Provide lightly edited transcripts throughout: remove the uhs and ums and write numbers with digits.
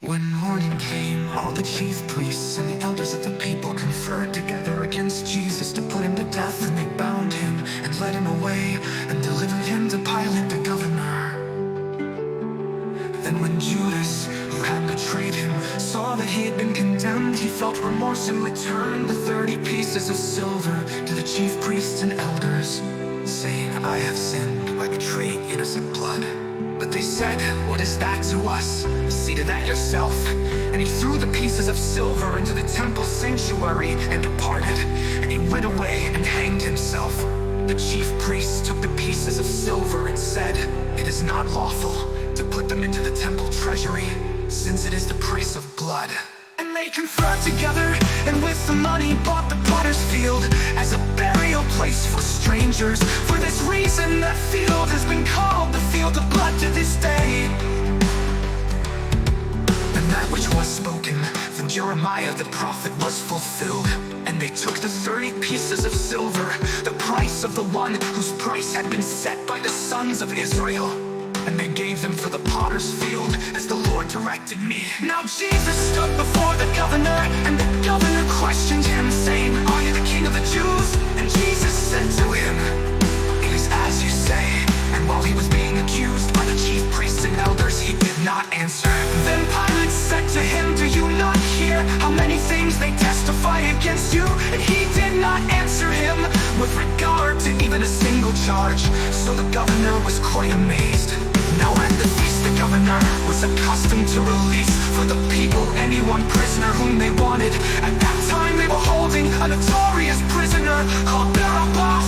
When morning came, all the chief priests and the elders of the people conferred together against Jesus to put him to death, and they bound him and led him away and delivered him to Pilate the governor. Then when Judas, who had betrayed him, saw that he had been condemned, he felt remorse and returned the 30 pieces of silver to the chief priests and elders, saying, "I have sinned by betraying innocent blood." But they said, "What is that to us? See to that yourself." And he threw the pieces of silver into the temple sanctuary and departed. And he went away and hanged himself. The chief priests took the pieces of silver and said, "It is not lawful to put them into the temple treasury, since it is the price of blood." And they conferred together, and with the money bought the potter's field as a burial place for strangers. For this reason that field has been called the field of blood to this day. And that which was spoken from Jeremiah the prophet was fulfilled. And they took the 30 pieces of silver, the price of the one whose price had been set by the sons of Israel, and they gave them for the potter's field, as the Lord directed me. Now Jesus stood before the governor, and the governor questioned him, saying, "Are you the king of the Jews?" And Jesus said to him, "It is as you say." And while he was being accused by the chief priests and elders, he did not answer. Then Pilate said to him, "Do you not hear how many things they testify against you?" And he did not answer him with regard to even a single charge. So the governor was quite amazed. Now at the feast the governor was accustomed to release for the people any one prisoner whom they wanted. At that time they were holding a notorious prisoner called Barabbas.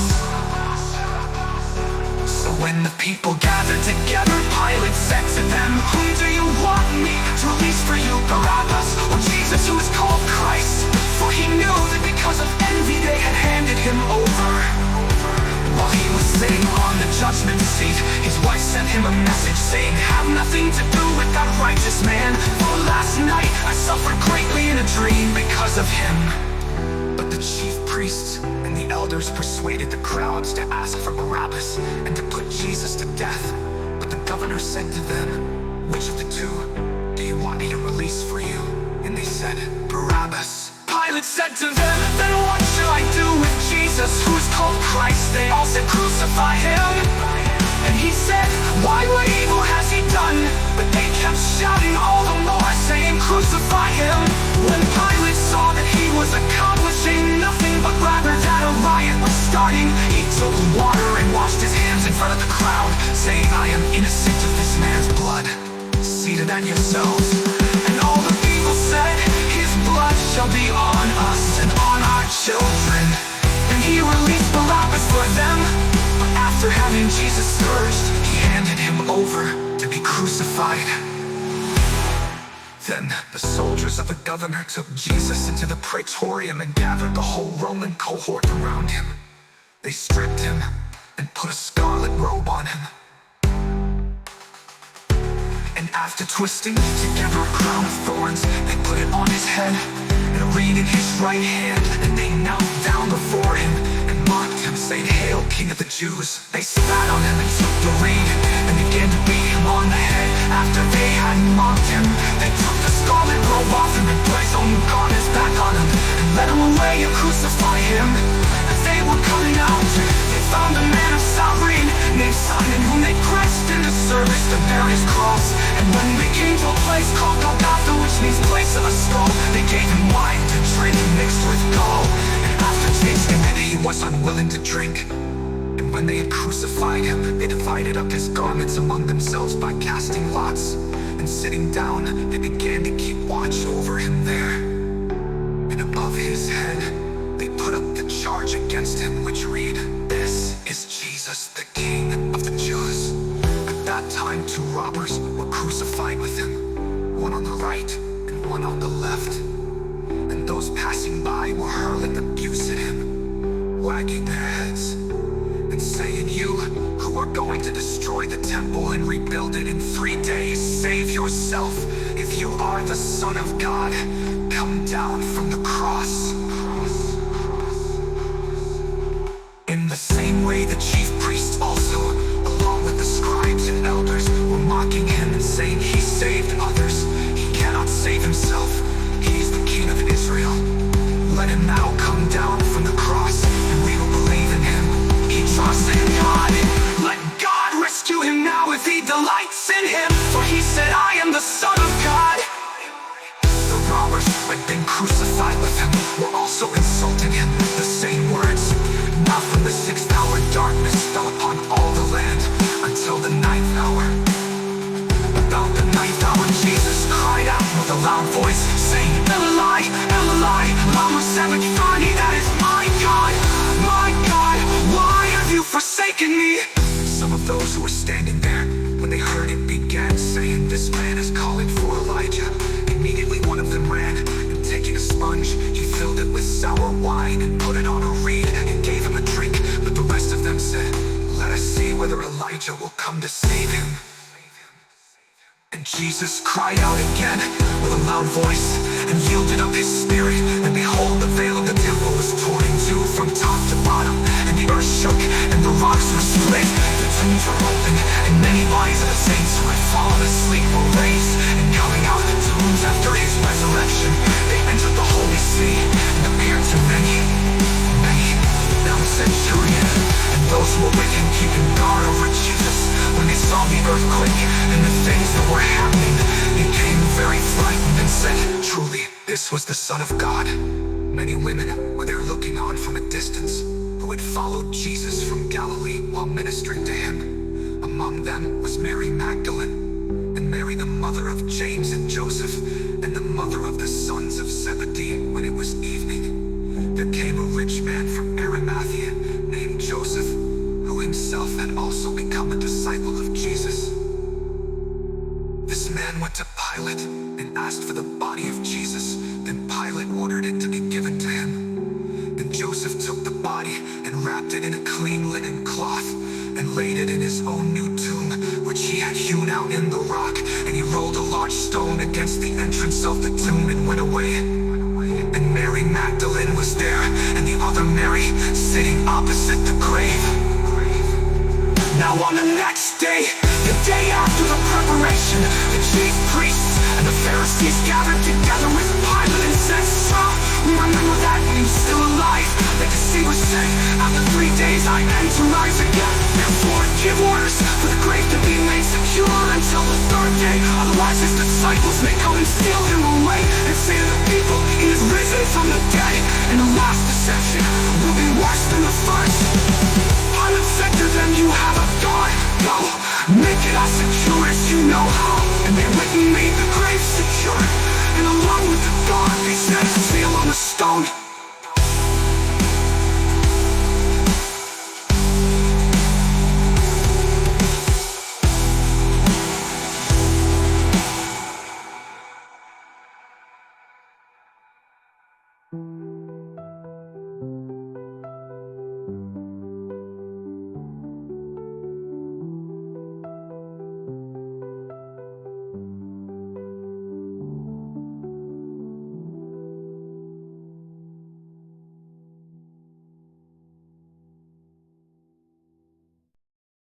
So when the people gathered together, Pilate said to them, "Whom do you want me to release for you, Barabbas, or Jesus, who is called Christ?" For he knew that because of envy they had handed him over. While he was sitting on the judgment seat, his wife sent him a message saying, "Have nothing to do with that righteous man, for last night I suffered greatly in a dream because of him." But the chief priests and the elders persuaded the crowds to ask for Barabbas and to put Jesus to death. But the governor said to them, "Which of the two do you want me to release for you?" And they said, "Barabbas." Pilate said to them, "Then what shall I do with Jesus, who is called Christ?" They all said, "Crucify him." And he said, "Why, what evil has he done?" But they kept shouting all the more, saying, "Crucify him." When Pilate saw that he was accomplishing nothing, but rather that a riot was starting, he took water and washed his hands in front of the crowd, saying, "I am innocent of this man's blood. See to that yourselves." And all the people said, "His blood shall be on us and on our children." And he released Barabbas for them. But after having Jesus scourged, he handed him over to be crucified. Then the soldiers of the governor took Jesus into the praetorium and gathered the whole Roman cohort around him. They stripped him and put a scarlet robe on him. And after twisting together a crown of thorns, they put it on his head and a reed in his right hand. And they knelt down before him and mocked him, saying, "Hail, King of the Jews." They spat on him and took the reed and began to beat him on the head. After they had mocked him, they took the scarlet robe off him and put his own garments back on him and led him away and crucified him. As they were coming out, they found a man of Cyrene named Simon, whom they pressed into service to bear his cross. And when they came to a place called Golgotha, which means place of a skull, they gave him wine to drink mixed with gall. And after tasting it, he was unwilling to drink. And when they had crucified him, they divided up his garments among themselves by casting lots. And sitting down, they began to keep watch over him there. And above his head, they put up the charge against him, which read, "This is Jesus, the King of the Jews." At that time 2 robbers were crucified with him, one on the right and one on the left. And those passing by were hurling abuse at him, wagging their heads and saying, "You who are going to destroy the temple and rebuild it in 3 days, save yourself. If you are the Son of God, come down from the cross." In the same way, the chief priests also, along with the scribes and elders, were mocking him and saying, "He saved others. He cannot loud voice, saying, Eloi, Eloi, lama sabachthani, that is my God, why have you forsaken me? Some of those who were standing there, when they heard it, began saying, this man is calling for Elijah. Immediately one of them ran, and taking a sponge, he filled it with sour wine and put it on a reed and gave him a drink. But the rest of them said, let us see whether Elijah will come to save him. And Jesus cried out again with a loud voice and yielded up his spirit. And behold, the veil of the temple was torn in two from top to bottom, and the earth shook and the rocks were split. The tombs were opened, and many bodies of the saints who had fallen asleep were raised. And coming out of the tombs after his resurrection, they entered the holy city and appeared to many. Now the centurion and those who were with him keeping guard over Jesus, when they saw the earthquake and the things that were happening, they became very frightened and said, truly, this was the Son of God. Many women were there looking on from a distance, who had followed Jesus from Galilee while ministering to him. Among them was Mary Magdalene, and Mary the mother of James and Joseph, and the mother of the sons of Zebedee. When it was evening, there came a rich man from Arimathea named Joseph, who himself had also become a disciple of Jesus. This man went to Pilate and asked for the body of Jesus. Then Pilate ordered it to be given to him. And Joseph took the body and wrapped it in a clean linen cloth and laid it in his own new tomb, which he had hewn out in the rock. And he rolled a large stone against the entrance of the tomb and went away. And Mary Magdalene was there, and the other Mary sitting opposite the grave. Now on the next day, the day after the preparation, the chief priests and the Pharisees gathered together with Pilate and said, Sir, we remember that when he was still alive, the deceiver said, after 3 days I am to rise again. Therefore give orders for the grave to be made secure until the 3rd day. Otherwise his disciples may come and steal him away and say to the people, he is risen from the dead, and the last deception will be worse than the first. Pilate said to them, you have a God, go, make it as secure as you know how. And they went and made the grave secure.